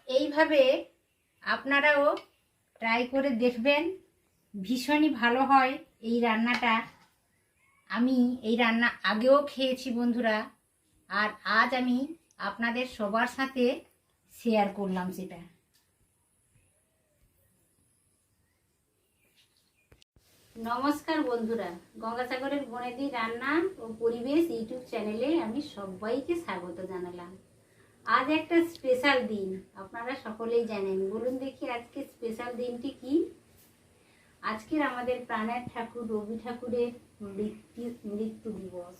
এইভাবে আপনারাও ট্রাই করে দেখবেন, ভীষণই ভালো হয় এই রান্নাটা। আমি এই রান্না আগেও খেয়েছি বন্ধুরা, আর আজ আমি আপনাদের সবার সাথে শেয়ার করলাম সেটা। নমস্কার বন্ধুরা, গঙ্গাসাগরের বনেদি রান্না ও পরিবেশ ইউটিউব চ্যানেলে আমি সবাইকে স্বাগত জানালাম। আজ একটা স্পেশাল দিন, আপনারা সকলেই জানেন। বলুন দেখি আজকে স্পেশাল দিনটি কি? আজকের আমাদের প্রাণের ঠাকুর রবি ঠাকুরের মৃত্যু দিবস,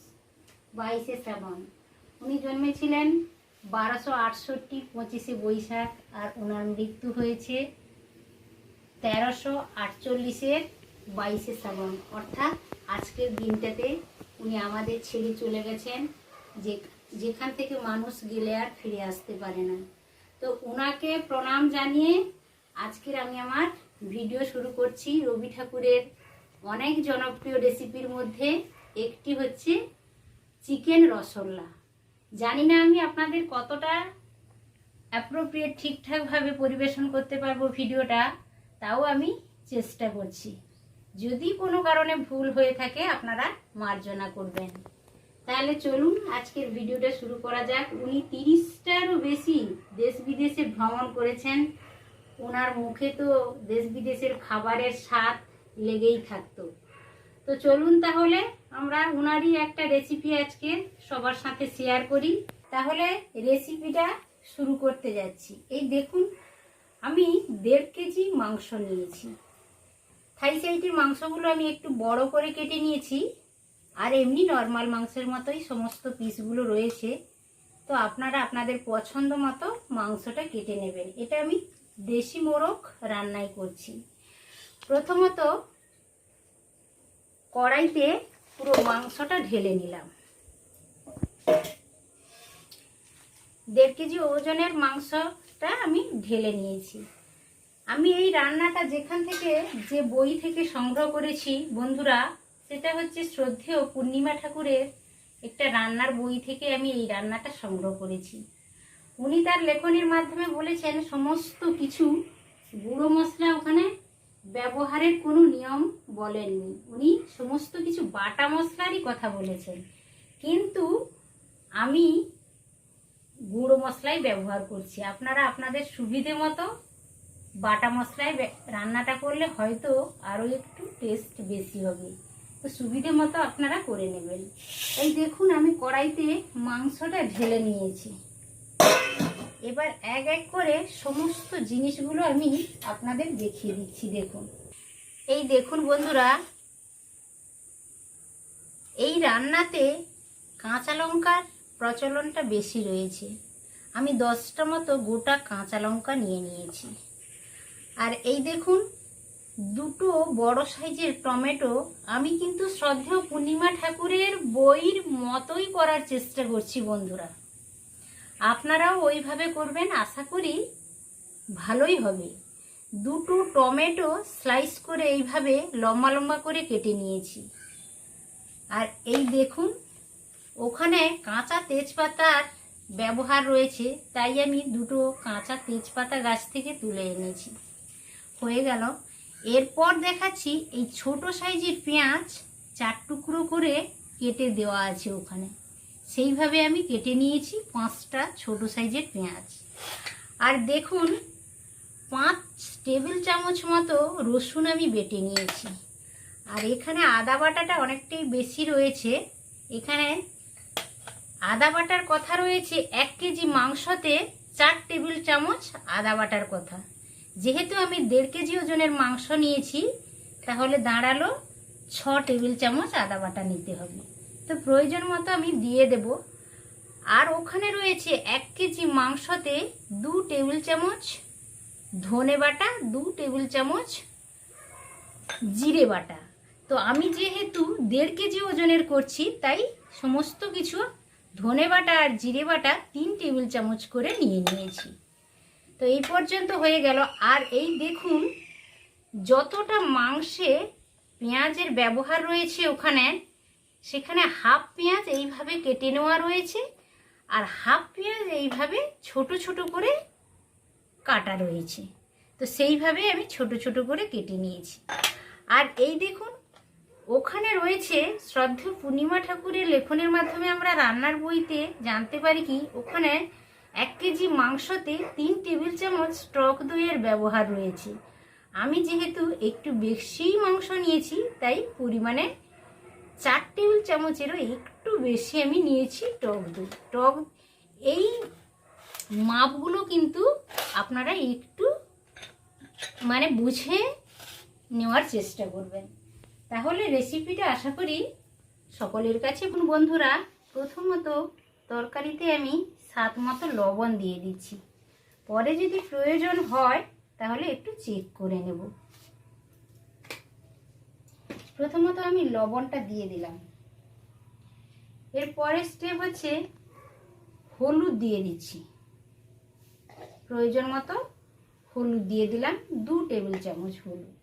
22শে শ্রাবণ। উনি জন্মেছিলেন 1268 25শে বৈশাখ, আর ওনার মৃত্যু হয়েছে 1348-এর 22শে শ্রাবণ। অর্থাৎ আজকের দিনটাতে উনি আমাদের ছেড়ে চলে গেছেন, যেখান থেকে মানুষ গেলে আর ফিরে আসতে পারে না। তো ওনাকে প্রণাম জানিয়ে আজকের আমি আমার ভিডিও শুরু করছি। রবি ঠাকুরের অনেক জনপ্রিয় রেসিপির মধ্যে একটি হচ্ছে চিকেন রসগোল্লা। জানি না আমি আপনাদের কতটা অ্যাপ্রোপ্রিয়েট ঠিকঠাকভাবে পরিবেশন করতে পারবো ভিডিওটা, তাও আমি চেষ্টা করছি। যদি কোনো কারণে ভুল হয়ে থাকে আপনারা মার্জনা করবেন। তাহলে চলুন আজকের ভিডিওটা শুরু করা যাক। উনি 30টারও বেশি দেশ বিদেশে ভ্রমণ করেছেন। ওনার মুখে তো দেশ বিদেশের খাবারের স্বাদ লেগেই থাকতো। তো চলুন তাহলে আমরা ওনারই একটা রেসিপি আজকে সবার সাথে শেয়ার করি। তাহলে রেসিপিটা শুরু করতে যাচ্ছি। এই দেখুন, আমি 1.5 কেজি মাংস নিয়েছি। থাই সাইডের মাংসগুলো আমি একটু বড় করে কেটে নিয়েছি, আর এমনি নর্মাল মাংসের মতোই সমস্ত পিসগুলো রয়েছে। তো আপনারা আপনাদের পছন্দ মতো মাংসটা কেটে নেবেন। এটা আমি দেশি মোরগ রান্নাই করছি। প্রথমত কড়াইতে পুরো মাংসটা ঢেলে নিলাম। 1.5 কেজি ওজনের মাংসটা আমি ঢেলে নিয়েছি। আমি এই রান্নাটা যেখান থেকে, যে বই থেকে সংগ্রহ করেছি বন্ধুরা, সেটা হচ্ছে শ্রদ্ধেয় পূর্ণিমা ঠাকুরের একটা রান্নার বই থেকে আমি এই রান্নাটা সংগ্রহ করেছি। উনি তার লেখনীর মাধ্যমে বলেছেন সমস্ত কিছু গুঁড়ো মশলা ওখানে ব্যবহারের কোনো নিয়ম বলেননি। উনি সমস্ত কিছু বাটা মশলারই কথা বলেছেন, কিন্তু আমি গুঁড়ো মশলাই ব্যবহার করছি। আপনারা আপনাদের সুবিধে মতো বাটা মশলায় রান্নাটা করলে হয়তো আরও একটু টেস্ট বেশি হবে। তো সুবিধে মতো আপনারা করে নেবেন। এই দেখুন, আমি কড়াইতে মাংসটা ঢেলে নিয়েছি। এবার এক এক করে সমস্ত জিনিসগুলো আমি আপনাদের দেখিয়ে দিচ্ছি। দেখুন, এই দেখুন বন্ধুরা, এই রান্নাতে কাঁচা লঙ্কার প্রচলনটা বেশি রয়েছে। আমি 10টা মতো গোটা কাঁচা লঙ্কা নিয়ে নিয়েছি। আর এই দেখুন, 2টো বড় সাইজের টমেটো। আমি কিন্তু শ্রদ্ধেয় পূর্ণিমা ঠাকুরের বইয়ের মতোই করার চেষ্টা করছি বন্ধুরা। আপনারাও ওইভাবে করবেন, আশা করি ভালোই হবে। 2টো টমেটো স্লাইস করে এইভাবে লম্বা লম্বা করে কেটে নিয়েছি। আর এই দেখুন, ওখানে কাঁচা তেজপাতার ব্যবহার রয়েছে, তাই আমি 2টো কাঁচা তেজপাতা গাছ থেকে তুলে এনেছি। হয়ে গেল। এরপর দেখাচ্ছি, এই ছোট সাইজের পেঁয়াজ 4 টুকরো করে কেটে দেওয়া আছে ওখানে, সেইভাবে আমি কেটে নিয়েছি 5টা ছোট সাইজের পেঁয়াজ। আর দেখুন, 5 টেবিল চামচ মতো রসুন আমি বেটে নিয়েছি। আর এখানে আদা বাটাটা অনেকটাই বেশি রয়েছে। এখানে আদা বাটার কথা রয়েছে 1 কেজি মাংসতে 4 টেবিল চামচ আদা বাটার কথা। যেহেতু আমি 1.5 কেজি ওজনের মাংস নিয়েছি, তাহলে দাঁড়ালো 6 টেবিল চামচ আদা বাটা নিতে হবে। তো প্রয়োজন মতো আমি দিয়ে দেব। আর ওখানে রয়েছে 1 কেজি মাংসতে 2 টেবিল চামচ ধনে বাটা, 2 টেবিল চামচ জিরে বাটা। তো আমি যেহেতু 1.5 কেজি ওজনের করছি, তাই সমস্ত কিছু ধনে বাটা আর জিরে বাটা 3 টেবিল চামচ করে নিয়ে নিয়েছি। তো এই পর্যন্ত হয়ে গেল। আর এই দেখুন, যতটা মাংসে পেঁয়াজের ব্যবহার রয়েছে ওখানে, সেখানে হাফ পেঁয়াজ এইভাবে কেটে নেওয়া রয়েছে, আর হাফ পেঁয়াজ এইভাবে ছোট ছোট করে কাটা রয়েছে। তো সেইভাবে আমি ছোট ছোট করে কেটে নিয়েছি। আর এই দেখুন, ওখানে রয়েছে শ্রদ্ধেয় পূর্ণিমা ঠাকুরের লেখনের মাধ্যমে আমরা রান্নার বইতে জানতে পারি কি ওখানে 1 কেজি মাংসতে 3 টেবিল চামচ টক দইয়ের ব্যবহার রয়েছে। আমি যেহেতু একটু বেশিই মাংস নিয়েছি তাই পরিমাণে 4 টেবিল চামচেরও একটু বেশি আমি নিয়েছি টক দই। এই মাপগুলো কিন্তু আপনারা একটু বুঝে নেওয়ার চেষ্টা করবেন, তাহলে রেসিপিটা আশা করি সকলের কাছে। বন্ধুরা, প্রথমত তরকারিতে আমি স্বাদ মতো লবণ দিয়ে দিচ্ছি, পরে যদি প্রয়োজন হয় তাহলে একটু চেক করে নেব। প্রথমত আমি লবণটা দিয়ে দিলাম। এরপরের স্টেপ হচ্ছে হলুদ দিয়ে দিচ্ছি, প্রয়োজন মতো হলুদ দিয়ে দিলাম, 2 টেবিল চামচ হলুদ।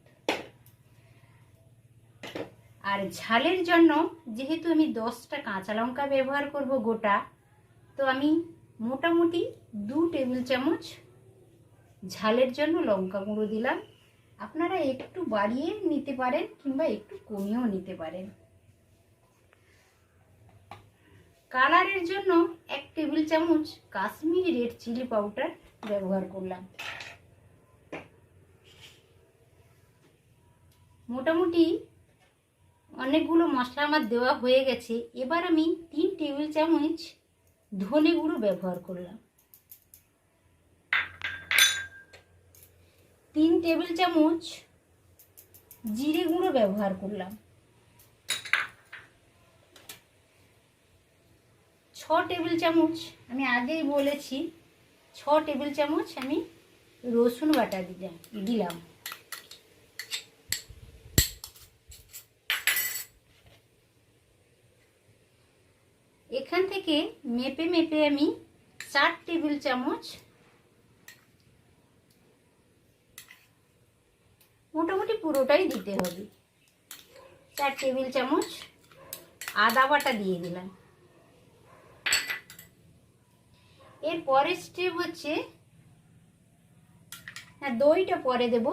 আর ঝালের জন্য যেহেতু আমি 10টা কাঁচা লঙ্কা ব্যবহার করব গোটা, তো আমি মোটামুটি 2 টেবিল চামচ ঝালের জন্য লঙ্কা গুঁড়ো দিলাম। আপনারা একটু বাড়িয়ে নিতে পারেন কিংবা একটু কমিয়েও নিতে পারেন। কালারের জন্য 1 টেবিল চামচ কাশ্মীরি রেড চিলি পাউডার ব্যবহার করলাম। মোটামুটি অনেকগুলো মশলা আমার দেওয়া হয়ে গেছে। এবার আমি 3 টেবিল চামচ ধনে গুঁড়ো ব্যবহার করলাম, 3 টেবিল চামচ জিরে গুঁড়ো ব্যবহার করলাম, 6 টেবিল চামচ, আমি আগেই বলেছি 6 টেবিল চামচ আমি রসুন বাটা দিলাম। এখান থেকে মেপে মেপে আমি 4 টেবিল চামচ, মোটামুটি পুরোটাই দিতে হবে, 4 টেবিল চামচ আদা বাটা দিয়ে দিলাম। এর পরের স্টেপ হচ্ছে, দইটা পরে দেব,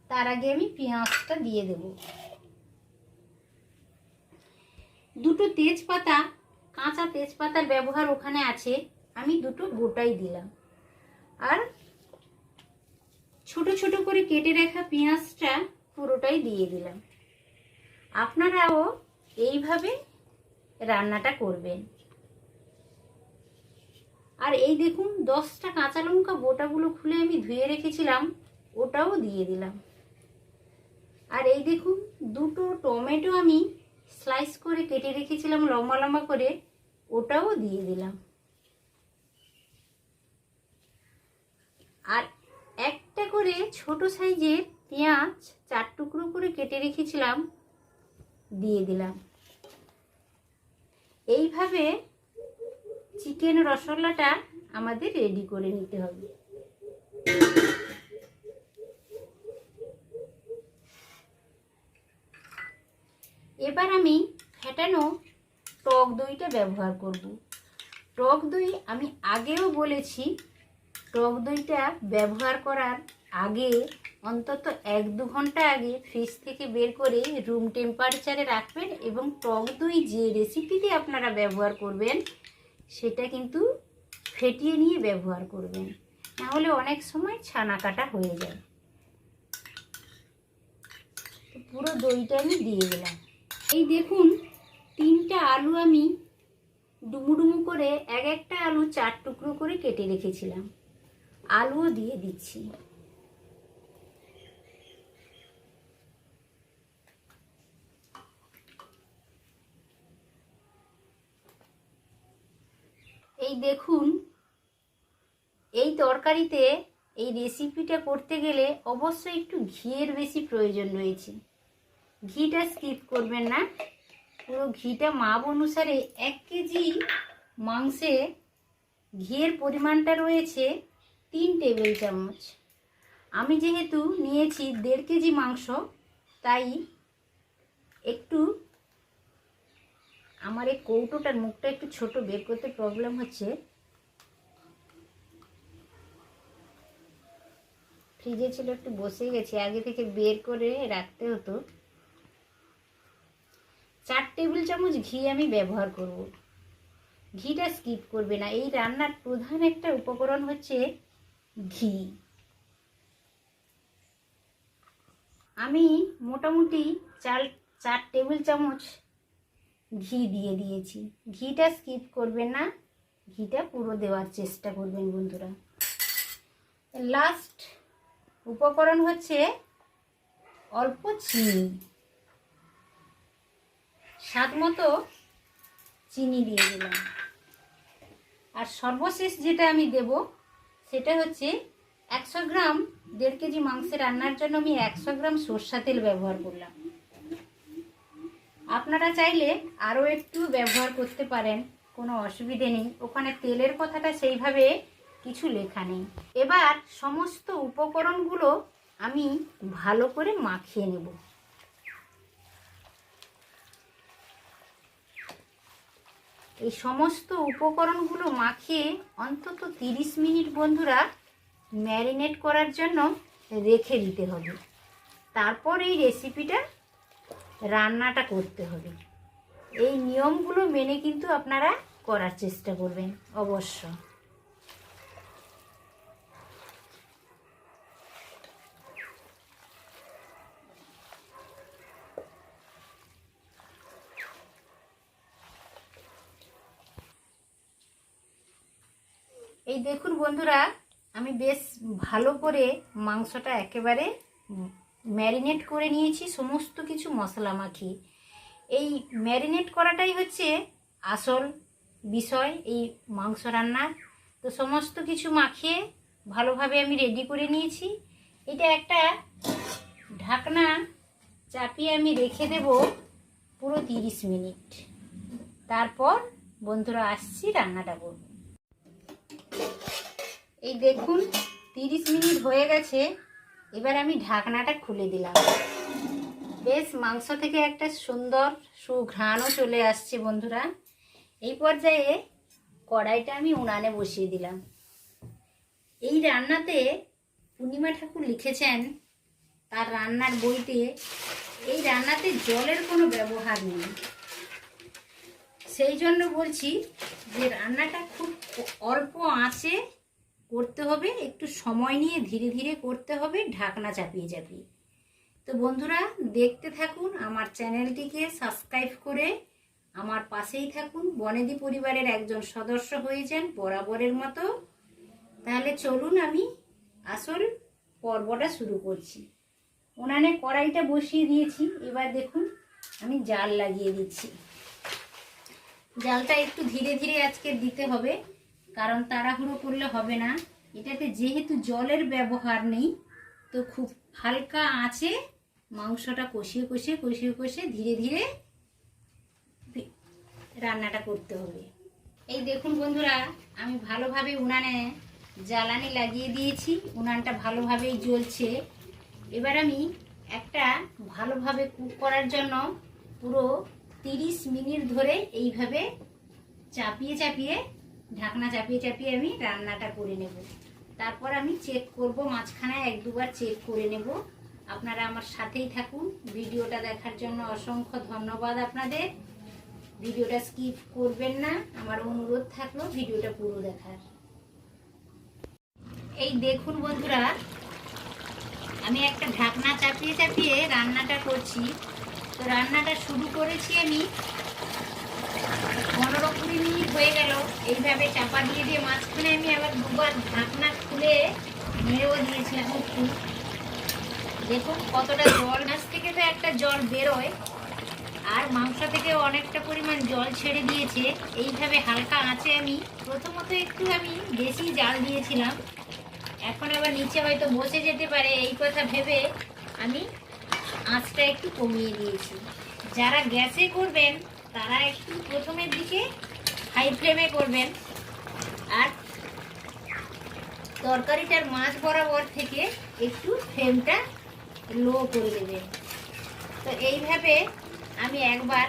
তার আগে আমি পেঁয়াজটা দিয়ে দেব। 2টো তেজপাতা, কাঁচা তেজপাতার ব্যবহার ওখানে আছে, আমি 2টো গোটাই দিলাম। আর ছোট ছোট করে কেটে রাখা পেঁয়াজটা পুরোটাই দিয়ে দিলাম। আপনারাও এইভাবে রান্নাটা করবেন। আর এই দেখুন, 10টা কাঁচা লঙ্কা গোটাগুলো খুলে আমি ধুয়ে রেখেছিলাম, ওটাও দিয়ে দিলাম। আর এই দেখুন, 2টো টমেটো আমি স্লাইস করে কেটে রেখেছিলাম লম্বা লম্বা করে, ওটাও দিয়ে দিলাম। আর একটা করে ছোট সাইজের পেঁয়াজ 4 টুকরো করে কেটে রেখেছিলাম, দিয়ে দিলাম। এইভাবে চিকেন রসগোল্লাটা আমাদের রেডি করে নিতে হবে। এবার আমি ফেটানো টক দইটা ব্যবহার করব। টক দই আমি আগেও বলেছি, টক দইটা ব্যবহার করার আগে অন্তত 1-2 ঘন্টা আগে ফ্রিজ থেকে বের করে রুম টেম্পারেচারে রাখবেন, এবং টক দই যে রেসিপিতে আপনারা ব্যবহার করবেন সেটা কিন্তু ফেটিয়ে নিয়ে ব্যবহার করবেন, নাহলে অনেক সময় ছানা কাটা হয়ে যায়। পুরো দইটা আমি দিয়ে দিলাম। এই দেখুন, 3টা আলু আমি ডুমু ডুমু করে, একটা আলু 4 টুকরো করে কেটে রেখেছিলাম, আলুও দিয়ে দিচ্ছি। এই দেখুন, এই তরকারিতে এই রেসিপিটা করতে গেলে অবশ্যই একটু ঘিয়ের বেশি প্রয়োজন রয়েছে। ঘিটা স্কিপ করবেন না, পুরো ঘিটা মাপ অনুসারে 1 কেজি মাংসে ঘিয়ের পরিমাণটা রয়েছে 3 টেবিল চামচ। আমি যেহেতু নিয়েছি 1.5 কেজি মাংস, তাই একটু আমার এই কৌটোটার মুখটা একটু ছোট, বের করতে প্রবলেম হচ্ছে। ফ্রিজে ছিল একটু বসে গেছে, আগে থেকে বের করে রাখতে হতো। 4 টেবিল চামচ ঘি আমি ব্যবহার করব। ঘিটা স্কিপ করবে না, এই রান্নার প্রধান একটা উপকরণ হচ্ছে ঘি। আমি মোটামুটি 4 টেবিল চামচ ঘি দিয়ে দিয়েছি। ঘিটা স্কিপ করবেন না, ঘিটা পুরো দেওয়ার চেষ্টা করবেন বন্ধুরা। লাস্ট উপকরণ হচ্ছে অল্প চিনি, স্বাদ মতো চিনি দিয়ে দিলাম। আর সর্বশেষ যেটা আমি দেব সেটা হচ্ছে 100 গ্রাম, 1.5 কেজি মাংসের রান্নার জন্য আমি 100 গ্রাম সরষা তেল ব্যবহার করলাম। আপনারা চাইলে আরও একটু ব্যবহার করতে পারেন, কোনো অসুবিধে নেই, ওখানে তেলের কথাটা সেইভাবে কিছু লেখা নেই। এবার সমস্ত উপকরণগুলো আমি ভালো করে মাখিয়ে নেব। এই সমস্ত উপকরণগুলো মাখিয়ে অন্তত 30 মিনিট বন্ধুরা ম্যারিনেট করার জন্য রেখে দিতে হবে। তারপর এই রেসিপিটা রান্নাটা করতে হবে। এই নিয়মগুলো মেনে কিন্তু আপনারা করার চেষ্টা করবেন অবশ্য। এই দেখুন বন্ধুরা, আমি বেশ ভালো করে মাংসটা একেবারে ম্যারিনেট করে নিয়েছি, সমস্ত কিছু মশলা মাখিয়ে। এই ম্যারিনেট করাটাই হচ্ছে আসল বিষয় এই মাংস রান্নার। তো সমস্ত কিছু মাখিয়ে ভালোভাবে আমি রেডি করে নিয়েছি। এটা একটা ঢাকনা চাপিয়ে আমি রেখে দেব পুরো 30 মিনিট। তারপর বন্ধুরা আসছি রান্নাটা করব। এই দেখুন 30 মিনিট হয়ে গেছে। এবার আমি ঢাকনাটা খুলে দিলাম। বেশ মাংস থেকে একটা সুন্দর সুঘ্রাণও চলে আসছে বন্ধুরা। এই পর্যায়ে কড়াইটা আমি উনানে বসিয়ে দিলাম। এই রান্নাতে পূর্ণিমা ঠাকুর লিখেছেন তার রান্নার বইতে, এই রান্নাতে জলের কোনো ব্যবহার নেই। সেই জন্য বলছি যে রান্নাটা খুব অল্প আঁচে করতে হবে, একটু সময় নিয়ে ধীরে ধীরে করতে হবে, ঢাকনা চাপিয়ে চাপিয়ে। তো বন্ধুরা দেখতে থাকুন, আমার চ্যানেলটিকে সাবস্ক্রাইব করে আমার পাশেই থাকুন, বনেদি পরিবারের একজন সদস্য হয়ে যান বরাবরের মতো। তাহলে চলুন আমি আসল পর্বটা শুরু করছি। উনানে কড়াইটা বসিয়ে দিয়েছি। এবার দেখুন আমি জাল লাগিয়ে দিচ্ছি। জালটা একটু ধীরে ধীরে আজকে দিতে হবে, কারণ তাড়াহুড়ো করলে হবে না। এটাতে যেহেতু জলের ব্যবহার নেই, তো খুব হালকা আঁচে মাংসটা কষিয়ে কষিয়ে কষিয়ে কষিয়ে ধীরে ধীরে রান্নাটা করতে হবে। এই দেখুন বন্ধুরা, আমি ভালোভাবে উনানে জ্বালানি লাগিয়ে দিয়েছি, উনানটা ভালোভাবেই জ্বলছে। এবার আমি একটা ভালোভাবে কুক করার জন্য পুরো 30 মিনিট ধরে এইভাবে চাপিয়ে চাপিয়ে, ঢাকনা চাপিয়ে চাপিয়ে আমি রান্নাটা করে নেব। তারপর আমি চেক করব, মাঝখানে 1-2 বার চেক করে নেব। আপনারা আমার সাথেই থাকুন। ভিডিওটা দেখার জন্য অসংখ্য ধন্যবাদ আপনাদের। ভিডিওটা স্কিপ করবেন না, আমার অনুরোধ থাকলো ভিডিওটা পুরো দেখার। এই দেখুন বন্ধুরা, আমি একটা ঢাকনা চাপিয়ে চাপিয়ে রান্নাটা করছি। তো রান্নাটা শুরু করেছি আমি 15-20 মিনিট হয়ে গেল। এইভাবে চাপা দিয়ে দিয়ে মাঝখানে আমি আবার 2 বার ঢাকনা খুলে নেড়েও দিয়েছিলাম একটু। দেখুন কতটা জল, মাছ থেকে তো একটা জল বেরোয়, আর মাংস থেকে অনেকটা পরিমাণ জল ছেড়ে দিয়েছে। এইভাবে হালকা আঁচে আমি প্রথমত একটু আমি বেশি জাল দিয়েছিলাম, এখন আবার নিচে হয়তো বসে যেতে পারে এই কথা ভেবে আমি আঁচটা একটু কমিয়ে দিয়েছি। যারা গ্যাসে করবেন তারা একটু প্রথমের দিকে হাই ফ্লেমে করবেন, আর তরকারিটার মাঝ বরাবর থেকে একটু ফ্লেমটা লো করে দেবেন। তো এইভাবে আমি একবার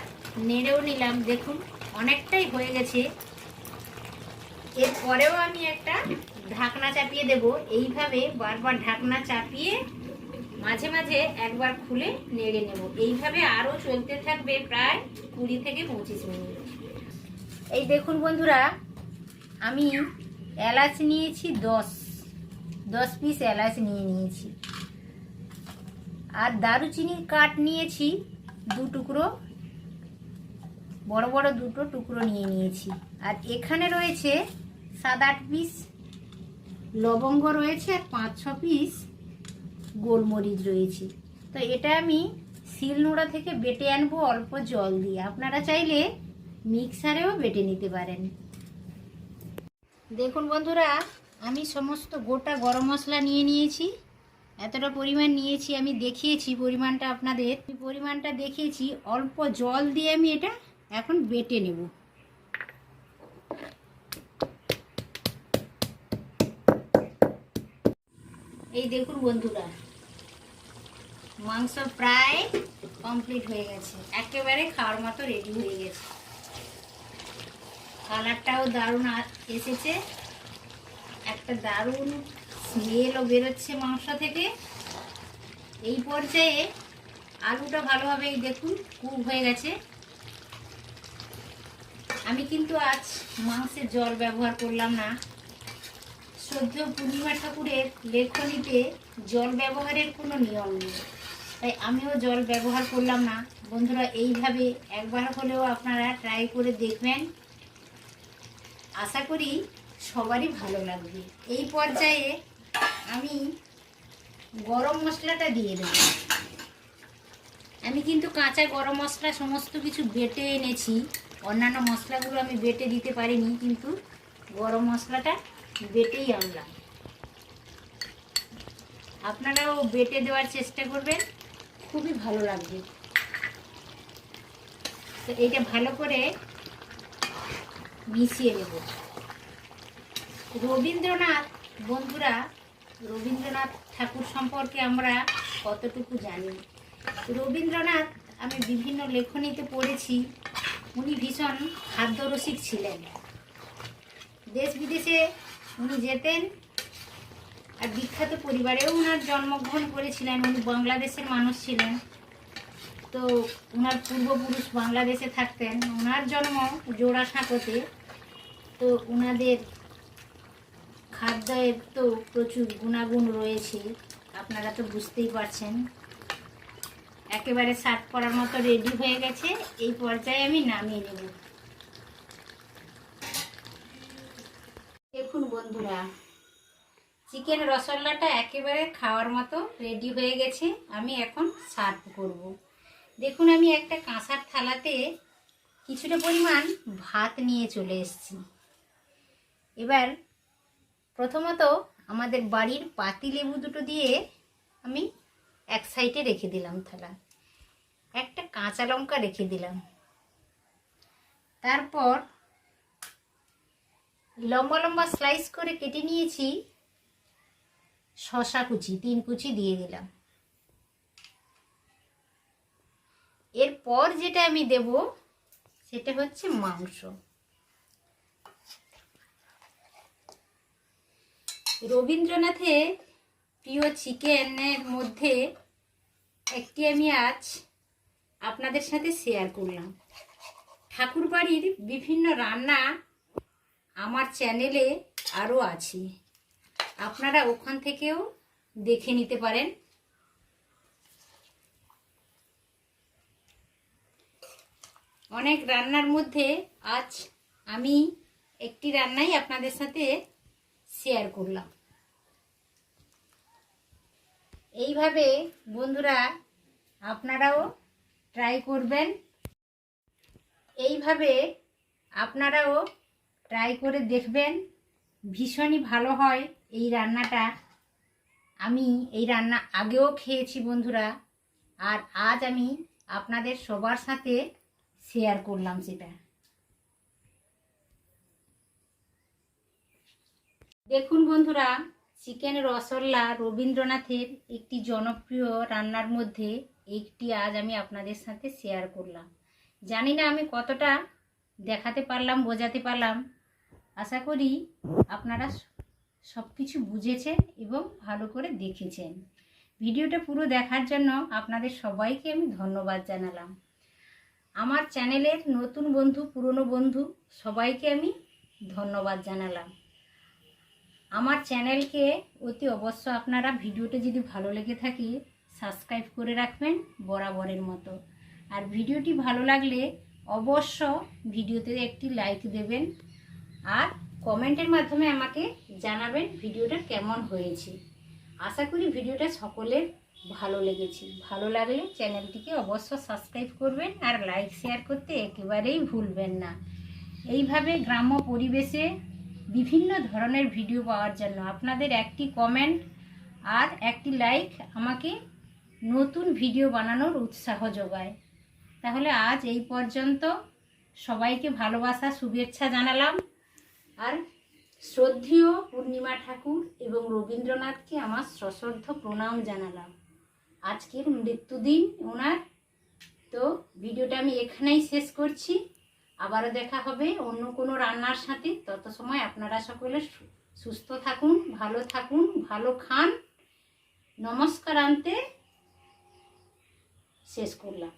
নেড়েও নিলাম। দেখুন অনেকটাই হয়ে গেছে। এরপরেও আমি একটা ঢাকনা চাপিয়ে দেব। এইভাবে বারবার ঢাকনা চাপিয়ে মাঝে মাঝে একবার খুলে নেড়ে নেব। এইভাবে আরও চলতে থাকবে প্রায় 20 থেকে 25 মিনিট। এই দেখুন বন্ধুরা, আমি এলাচ নিয়েছি 10 পিস এলাচ নিয়েছি, আর দারুচিনির কাঠ নিয়েছি 2 টুকরো, বড় বড় 2টো টুকরো নিয়েছি। আর এখানে রয়েছে 7-8 পিস লবঙ্গ রয়েছে, আর 5-6 পিস গোলমরিচ রয়েছে। তো এটা আমি শিলনোড়া থেকে বেটে আনবো অল্প জল দিয়ে। আপনারা চাইলে মিক্সারেও বেটে নিতে পারেন। দেখুন বন্ধুরা, আমি সমস্ত গোটা গরম মশলা নিয়েছি। এতটা পরিমাণ নিয়েছি, আমি দেখিয়েছি পরিমাণটা আপনাদের, পরিমাণটা দেখিয়েছি। অল্প জল দিয়ে আমি এটা এখন বেটে নেব। এই দেখুন বন্ধুরা, মাংস প্রায় কমপ্লিট হয়ে গেছে, একেবারে খাওয়ার মতো রেডি হয়ে গেছে। কালারটাও দারুণ এসেছে, একটা দারুণ স্মেলও বেরোচ্ছে মাংস থেকে। এই পর্যায়ে আলুটা ভালোভাবে দেখুন কুক হয়ে গেছে। আমি কিন্তু আজ মাংসের জল ব্যবহার করলাম না। শ্রদ্ধেয় পূর্ণিমা ঠাকুরের লেখনীতে জল ব্যবহারের কোনো নিয়ম নেই, তাই আমিও জল ব্যবহার করলাম না। বন্ধুরা, এইভাবে একবার হলেও আপনারা ট্রাই করে দেখবেন, আশা করি সবারই ভালো লাগবে। এই পর্যায়ে আমি গরম মশলাটা দিয়ে দেব। আমি কিন্তু কাঁচা গরম মশলা সমস্ত কিছু বেটে এনেছি, অন্যান্য মশলাগুলো আমি বেটে দিতে পারিনি, কিন্তু গরম মশলাটা বেটেই আনলাম। আপনারাও বেটে দেওয়ার চেষ্টা করবেন, খুবই ভালো লাগবে। তো এইটা ভালো করে মিশিয়ে নেব। রবীন্দ্রনাথ, বন্ধুরা, রবীন্দ্রনাথ ঠাকুর সম্পর্কে আমরা কতটুকু জানি? রবীন্দ্রনাথ আমি বিভিন্ন লেখনীতে পড়েছি, উনি ভীষণ খাদ্যরসিক ছিলেন। দেশ বিদেশে উনি যেতেন, আর বিখ্যাত পরিবারেও ওনার জন্মগ্রহণ করেছিলেন। উনি বাংলাদেশের মানুষ ছিলেন, তো ওনার পূর্বপুরুষ বাংলাদেশে থাকতেন। ওনার জন্ম জোড়াসাঁকোতে। তো ওনাদের খাদ্যের তো প্রচুর গুণাগুণ রয়েছে, আপনারা তো বুঝতেই পারছেন। একেবারে সার্ভ করার মতো রেডি হয়ে গেছে। এই পর্যায়ে আমি নামিয়ে নেব। দেখুন বন্ধুরা, চিকেন রসগোল্লাটা একেবারে খাওয়ার মতো রেডি হয়ে গেছে। আমি এখন সার্ভ করব। দেখুন, আমি একটা কাঁসার থালাতে কিছুটা পরিমাণ ভাত নিয়ে চলে এসেছি। এবার প্রথমত আমাদের বাড়ির পাতিলেবু 2টো দিয়ে আমি এক সাইডে রেখে দিলাম থালা, একটা কাঁচা লঙ্কা রেখে দিলাম। তারপর লম্বা লম্বা স্লাইস করে কেটে নিয়েছি শসা কুচি, 3 কুচি দিয়ে দিলাম। এরপর যেটা আমি দেব সেটা হচ্ছে মাংস। রবীন্দ্রনাথের প্রিয় চিকেনের মধ্যে একটি আমি আজ আপনাদের সাথে শেয়ার করলাম। ঠাকুর বাড়ির বিভিন্ন রান্না আমার চ্যানেলে আরও আছে, আপনারা ওখান থেকেও দেখে নিতে পারেন। অনেক রান্নার মধ্যে আজ আমি একটি রান্নাই আপনাদের সাথে শেয়ার করলাম। এইভাবে বন্ধুরা আপনারাও ট্রাই করবেন, এইভাবে আপনারাও ট্রাই করে দেখবেন, ভীষণই ভালো হয় এই রান্নাটা। আমি এই রান্না আগেও খেয়েছি বন্ধুরা, আর আজ আমি আপনাদের সবার সাথে শেয়ার করলাম সেটা। দেখুন বন্ধুরা, চিকেন রসগোল্লা রবীন্দ্রনাথের একটি জনপ্রিয় রান্নার মধ্যে একটি আজ আমি আপনাদের সাথে শেয়ার করলাম। জানি না আমি কতটা দেখাতে পারলাম, বোঝাতে পারলাম। আশা করি আপনারা সব কিছু বুঝেছেন এবং ভালো করে দেখেছেন। ভিডিওটা পুরো দেখার জন্য আপনাদের সবাইকে আমি ধন্যবাদ জানালাম। আমার চ্যানেলের নতুন বন্ধু, পুরনো বন্ধু সবাইকে আমি ধন্যবাদ জানালাম। আমার চ্যানেলকে অতি অবশ্য আপনারা ভিডিওটা যদি ভালো লেগে থাকে সাবস্ক্রাইব করে রাখবেন বরাবরের মতো। আর ভিডিওটি ভালো লাগলে অবশ্য ভিডিওতে একটি লাইক দেবেন আর কমেন্টের মাধ্যমে আমাকে জানাবেন ভিডিওটা কেমন হয়েছে। আশা করি ভিডিওটা সকলের ভালো লেগেছে। ভালো লাগলে চ্যানেলটিকে অবশ্য সাবস্ক্রাইব করবেন আর লাইক শেয়ার করতে একেবারেই ভুলবেন না। এইভাবে গ্রাম্য পরিবেশে বিভিন্ন ধরনের ভিডিও পাওয়ার জন্য আপনাদের একটি কমেন্ট আর একটি লাইক আমাকে নতুন ভিডিও বানানোর উৎসাহ যোগায়। তাহলে আজ এই পর্যন্ত। সবাইকে ভালোবাসা শুভেচ্ছা জানালাম আর শ্রদ্ধেয় পূর্ণিমা ঠাকুর এবং রবীন্দ্রনাথকে আমার সশ্রদ্ধ প্রণাম জানালাম। আজকের মৃত্যুদিন ওনার। তো ভিডিওটা আমি এখানেই শেষ করছি। আবারও দেখা হবে অন্য কোনো রান্নার সাথে। তত সময় আপনারা সকলে সুস্থ থাকুন, ভালো খান। নমস্কার আনতে শেষ করলাম।